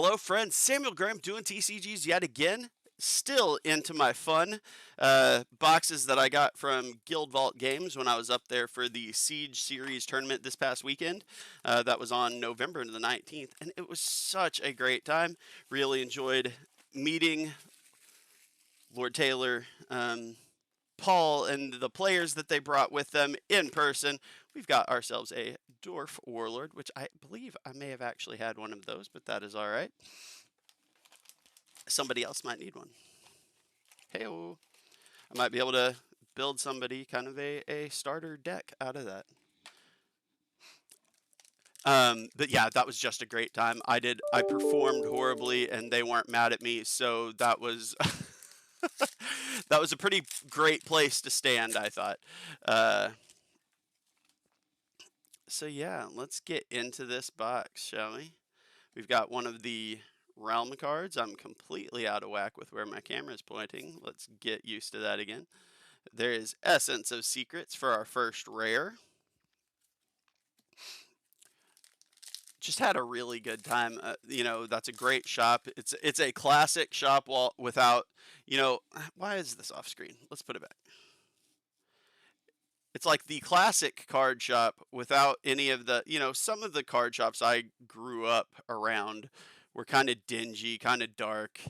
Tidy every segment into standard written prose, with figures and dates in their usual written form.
Hello, friends. Samuel Graham doing TCGs yet again. Still into my fun boxes that I got from Guild Vault Games when I was up there for the Siege Series tournament this past weekend. That was on November the 19th, and it was such a great time. Really enjoyed meeting Lord Taylor, Paul, and the players that they brought with them in person. We've got ourselves a Dwarf Warlord, which I believe I may have actually had one of those, but that is all right. Somebody else might need one. Hey, I might be able to build somebody kind of a starter deck out of that. But yeah, that was just a great time. I performed horribly, and they weren't mad at me, so that was that was a pretty great place to stand, I thought. Uh, so yeah, let's get into this box, shall we? We've got one of the realm cards. I'm completely out of whack with where my camera is pointing. Let's get used to that again. There is Essence of Secrets for our first rare. Just had a really good time. That's a great shop. It's a classic shop without, why is this off screen? Let's put it back. It's like the classic card shop without any of the, some of the card shops I grew up around were kind of dingy, kind of dark.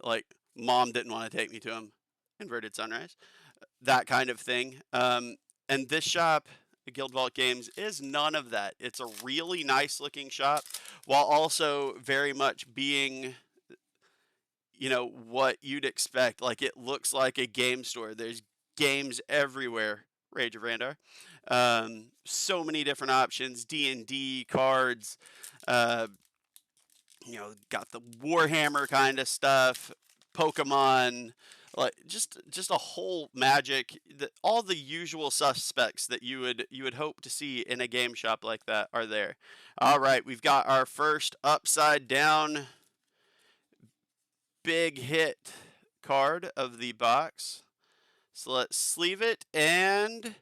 Like mom didn't want to take me to them. Inverted Sunrise, that kind of thing. And this shop, Guild Vault Games, is none of that. It's a really nice looking shop while also very much being, what you'd expect. Like it looks like a game store. There's games everywhere. Rage of Randar. So many different options, D&D cards, uh, got the Warhammer kind of stuff, Pokemon, like just a whole Magic, all the usual suspects that you would hope to see in a game shop like that are there. All right, we've got our first upside down big hit card of the box. So let's sleeve it and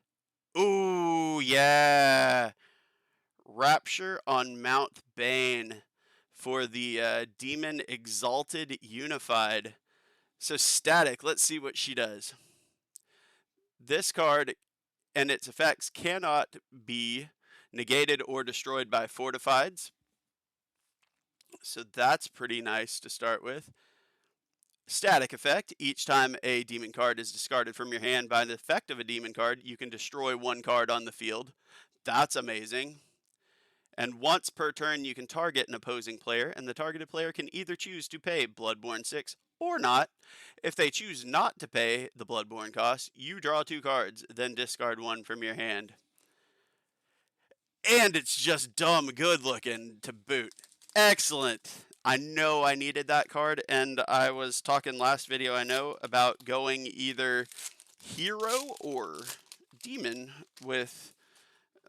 ooh, yeah. Rapture on Mount Bane for the Demon Exalted Unified. So static, let's see what she does. This card and its effects cannot be negated or destroyed by fortifieds. So that's pretty nice to start with. Static effect. Each time a demon card is discarded from your hand by the effect of a demon card, you can destroy one card on the field. That's amazing. And once per turn, you can target an opposing player, and the targeted player can either choose to pay Bloodborne 6 or not. If they choose not to pay the Bloodborne cost, you draw 2 cards, then discard 1 from your hand. And it's just dumb good looking to boot. Excellent. I know I needed that card, and I was talking last video, I know, about going either hero or demon with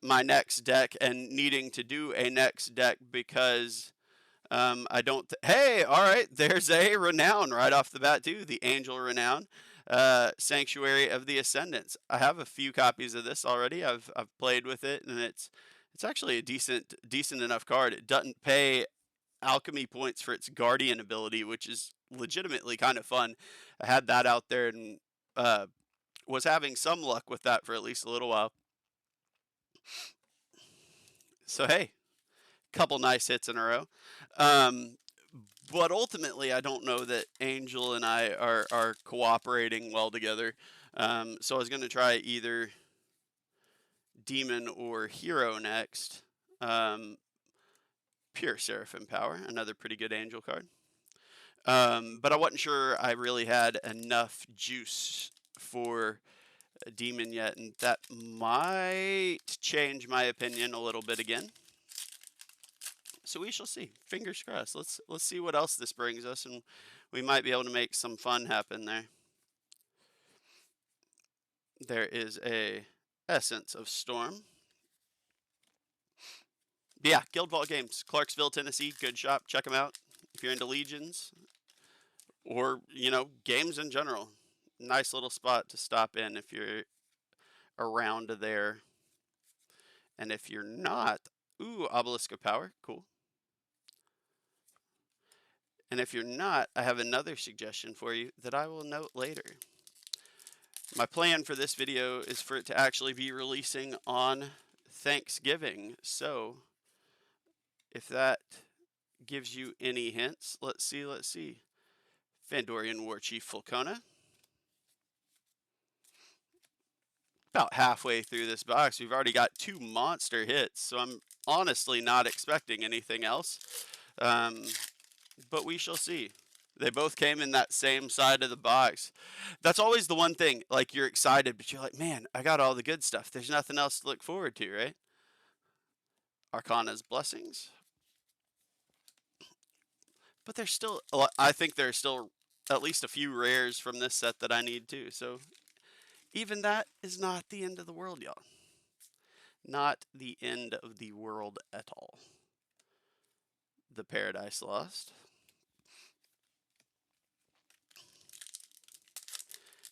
my next deck and needing to do a next deck because I don't. Hey, all right, there's a Renown right off the bat too. The Angel Renown, Sanctuary of the Ascendants. I have a few copies of this already. I've played with it, and it's actually a decent enough card. It doesn't pay alchemy points for its Guardian ability, which is legitimately kind of fun. I had that out there and was having some luck with that for at least a little while. So hey, couple nice hits in a row. But ultimately, I don't know that Angel and I are cooperating well together. So I was going to try either Demon or Hero next. Pure Seraphim Power, another pretty good Angel card. But I wasn't sure I really had enough juice for a Demon yet, and that might change my opinion a little bit again. So we shall see. Fingers crossed. Let's see what else this brings us, and we might be able to make some fun happen there. There is a Essence of Storm. But yeah, Guild Vault Games, Clarksville, Tennessee. Good shop. Check them out if you're into Legions or games in general. Nice little spot to stop in if you're around there. And if you're not, ooh, Obelisk of Power, cool. And if you're not, I have another suggestion for you that I will note later. My plan for this video is for it to actually be releasing on Thanksgiving. So if that gives you any hints, let's see. Fandorian War Chief Fulcona. About halfway through this box, we've already got 2 monster hits, so I'm honestly not expecting anything else. But we shall see. They both came in that same side of the box. That's always the one thing, like you're excited, but you're like, man, I got all the good stuff. There's nothing else to look forward to, right? Arcana's Blessings. But there's still, I think there's still at least a few rares from this set that I need too. So even that is not the end of the world, y'all. Not the end of the world at all. The Paradise Lost.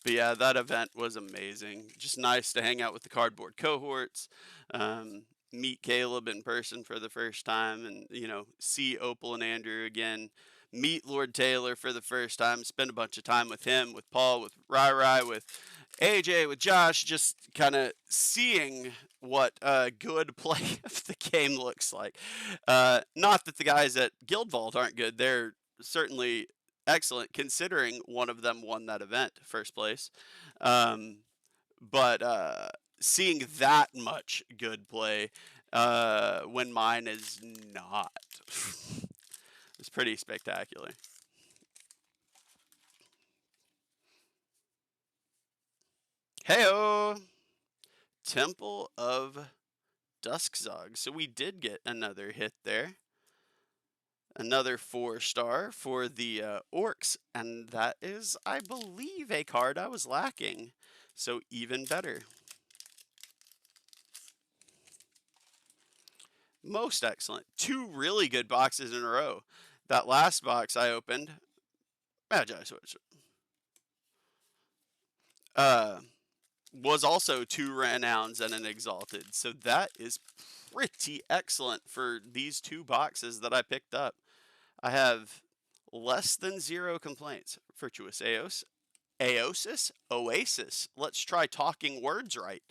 But yeah, that event was amazing. Just nice to hang out with the cardboard cohorts, meet Caleb in person for the first time, and see Opal and Andrew again. Meet Lord Taylor for the first time. Spend a bunch of time with him, with Paul, with Rai, with AJ, with Josh. Just kind of seeing what good play of the game looks like. Not that the guys at Guild Vault aren't good. They're certainly excellent, considering one of them won that event first place. But seeing that much good play when mine is not, it's pretty spectacular. Heyo! Temple of Duskzog. So we did get another hit there. Another 4-star for the Orcs, and that is, I believe, a card I was lacking. So even better. Most excellent. 2 really good boxes in a row. That last box I opened, Magi Switch, was also 2 Renowns and an Exalted. So that is pretty excellent for these 2 boxes that I picked up. I have less than 0 complaints. Virtuous Aosis, Oasis. Let's try talking words right.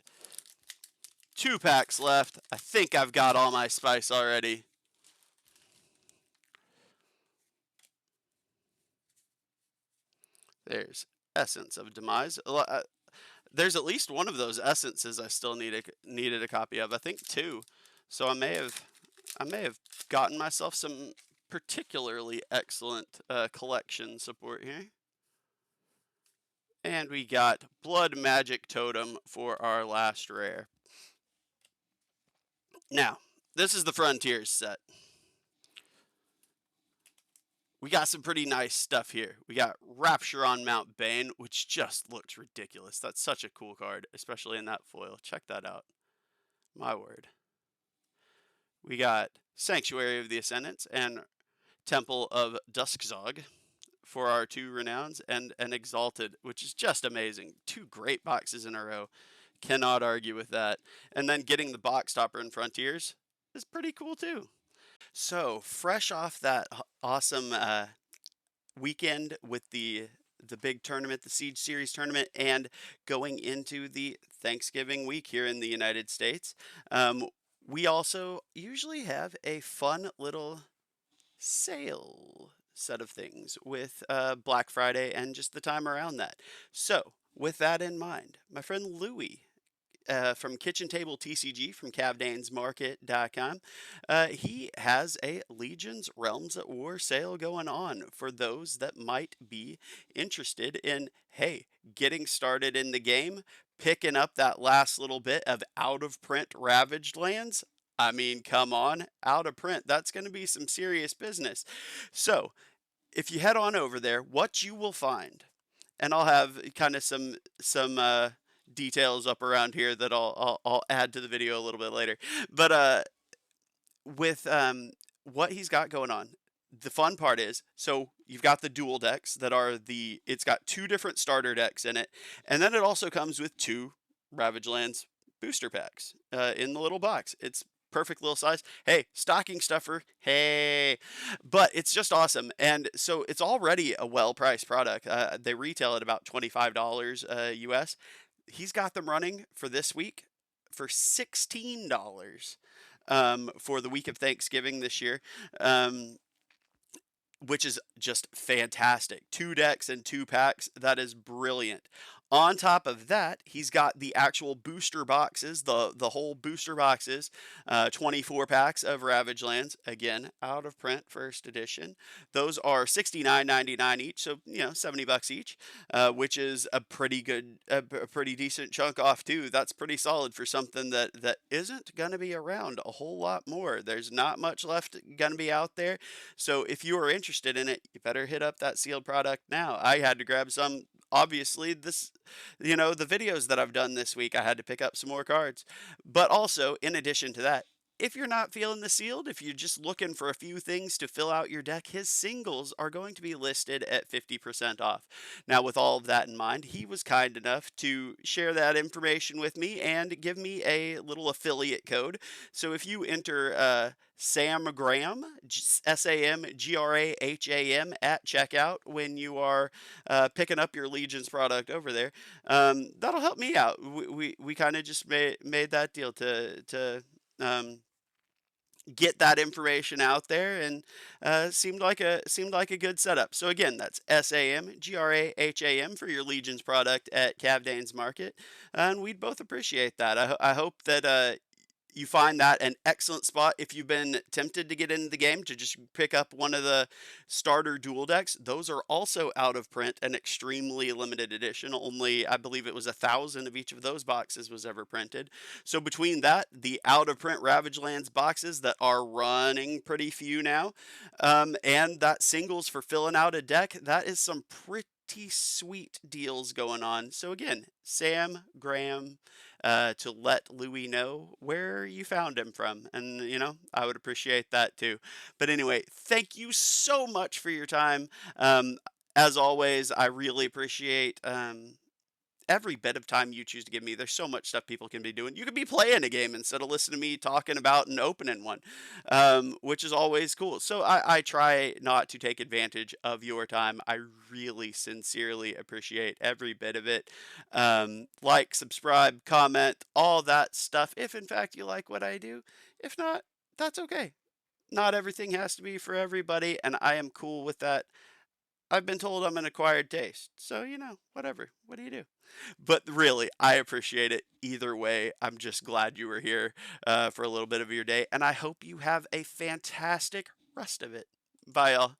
2 packs left. I think I've got all my spice already. There's Essence of Demise. There's at least one of those essences I still needed a copy of. I think 2. So I may have gotten myself some particularly excellent collection support here. And we got Blood Magic Totem for our last rare. Now, this is the Frontiers set. We got some pretty nice stuff here. We got Rapture on Mount Bane, which just looks ridiculous. That's such a cool card, especially in that foil. Check that out. My word. We got Sanctuary of the Ascendants and Temple of Duskzog for our 2 Renowns, and an Exalted, which is just amazing. 2 great boxes in a row. Cannot argue with that. And then getting the box topper in Frontiers is pretty cool too. So fresh off that awesome weekend with the big tournament, the Siege Series tournament, and going into the Thanksgiving week here in the United States, we also usually have a fun little sale set of things with Black Friday and just the time around that. So with that in mind, my friend Louie from Kitchen Table TCG from CavDanesMarket.com. He has a Legions Realms at War sale going on for those that might be interested in, hey, getting started in the game, picking up that last little bit of out-of-print Ravaged Lands. I mean, come on, out of print. That's going to be some serious business. So if you head on over there, what you will find, and I'll have kind of some details up around here that I'll add to the video a little bit later. But with what he's got going on, the fun part is, so you've got the dual decks that are it's got 2 different starter decks in it, and then it also comes with 2 Ravage Lands booster packs in the little box. It's perfect little size. Hey, stocking stuffer. Hey, but it's just awesome. And so it's already a well-priced product. They retail at about $25 US. He's got them running for this week for $16 for the week of Thanksgiving this year. Um, which is just fantastic. 2 decks and 2 packs, that is brilliant. On top of that, he's got the actual booster boxes, the whole booster boxes, 24 packs of Ravage Lands, again, out of print, first edition. Those are 69.99 each, so, you know, 70 bucks each, which is a pretty good, a pretty decent chunk off too. That's pretty solid for something that isn't gonna be around a whole lot more. There's not much left gonna be out there. So if you are interested in it, you better hit up that sealed product now. I had to grab some. Obviously, this, you know, the videos that I've done this week, I had to pick up some more cards. But also, in addition to that, if you're not feeling the sealed, if you're just looking for a few things to fill out your deck, his singles are going to be listed at 50% off. Now, with all of that in mind, he was kind enough to share that information with me and give me a little affiliate code. So if you enter Sam Graham, SAMGRAHAM at checkout when you are picking up your Legion's product over there, that'll help me out. We kind of just made that deal um, get that information out there, and seemed like a good setup. So again, that's SAMGRAHAM for your Legion's product at Cavdane's Market, and we'd both appreciate that. I hope that you find that an excellent spot if you've been tempted to get into the game to just pick up one of the starter dual decks. Those are also out of print and extremely limited edition. Only, I believe it was 1,000 of each of those boxes was ever printed. So between that, the out of print Ravage Lands boxes that are running pretty few now, and that singles for filling out a deck, that is some pretty sweet deals going on. So again, Sam Graham, to let Louis know where you found him from. And, you know, I would appreciate that too. But anyway, thank you so much for your time. Um, as always, I really appreciate every bit of time you choose to give me. There's so much stuff people can be doing. You could be playing a game instead of listening to me talking about and opening one, which is always cool. So I try not to take advantage of your time. I really sincerely appreciate every bit of it. Like, subscribe, comment, all that stuff. If in fact you like what I do, if not, that's okay. Not everything has to be for everybody, and I am cool with that. I've been told I'm an acquired taste. So, you know, whatever. What do you do? But really, I appreciate it either way. I'm just glad you were here for a little bit of your day, and I hope you have a fantastic rest of it. Bye, y'all.